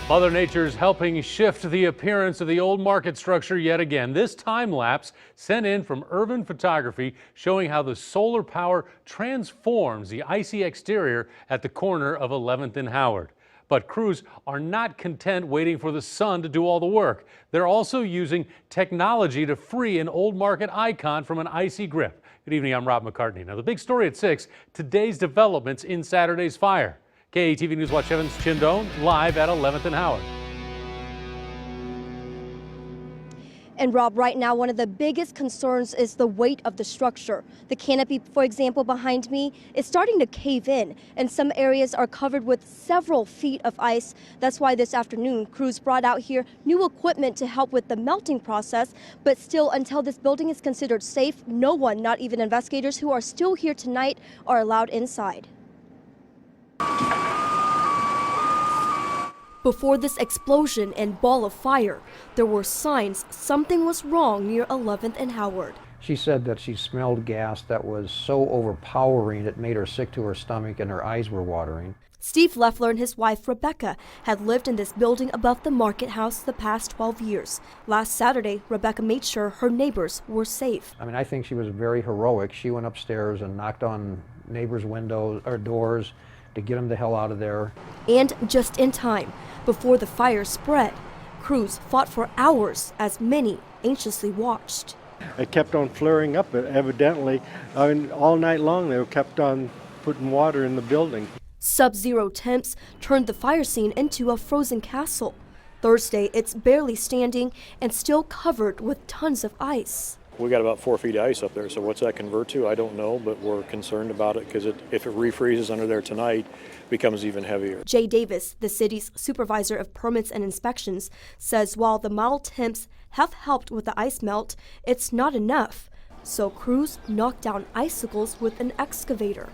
Mother Nature's helping shift the appearance of the old market structure yet again. This time lapse sent in from Urban Photography showing how the solar power transforms the icy exterior at the corner of 11th and Howard. But crews are not content waiting for the sun to do all the work. They're also using technology to free an old market icon from an icy grip. Good evening, I'm Rob McCartney. Now the big story at 6, today's developments in Saturday's fire. KETV News Watch 7's Chin Doan live at 11th and Howard. And Rob, right now, one of the biggest concerns is the weight of the structure. The canopy, for example, behind me is starting to cave in, and some areas are covered with several feet of ice. That's why this afternoon, crews brought out here new equipment to help with the melting process. But still, until this building is considered safe, no one, not even investigators who are still here tonight, are allowed inside. Before this explosion and ball of fire, there were signs something was wrong near 11th and Howard. She said that she smelled gas that was so overpowering it made her sick to her stomach and her eyes were watering. Steve Leffler and his wife Rebecca had lived in this building above the market house the past 12 years. Last Saturday, Rebecca made sure her neighbors were safe. I mean, I think she was very heroic. She went upstairs and knocked on neighbors' windows or doors to get them the hell out of there. And just in time, before the fire spread, crews fought for hours as many anxiously watched. It kept on flaring up, evidently. I mean, all night long they kept on putting water in the building. Sub-zero temps turned the fire scene into a frozen castle. Thursday, it's barely standing and still covered with tons of ice. We got about 4 feet of ice up there, so what's that convert to? I don't know, but we're concerned about it because if it refreezes under there tonight, it becomes even heavier. Jay Davis, the city's supervisor of permits and inspections, says while the mild temps have helped with the ice melt, it's not enough. So crews knocked down icicles with an excavator.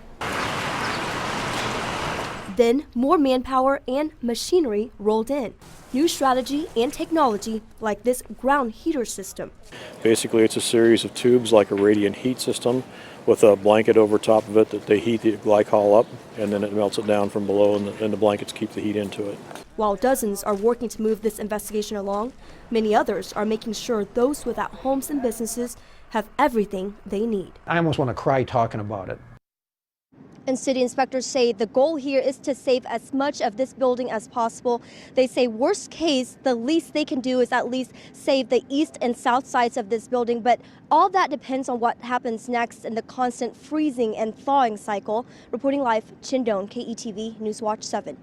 Then more manpower and machinery rolled in. New strategy and technology like this ground heater system. Basically, it's a series of tubes like a radiant heat system with a blanket over top of it that they heat the glycol up, and then it melts it down from below, and the blankets keep the heat into it. While dozens are working to move this investigation along, many others are making sure those without homes and businesses have everything they need. I almost want to cry talking about it. And city inspectors say the goal here is to save as much of this building as possible. They say worst case, the least they can do is at least save the east and south sides of this building. But all that depends on what happens next in the constant freezing and thawing cycle. Reporting live, Chin Doan, KETV News Watch 7.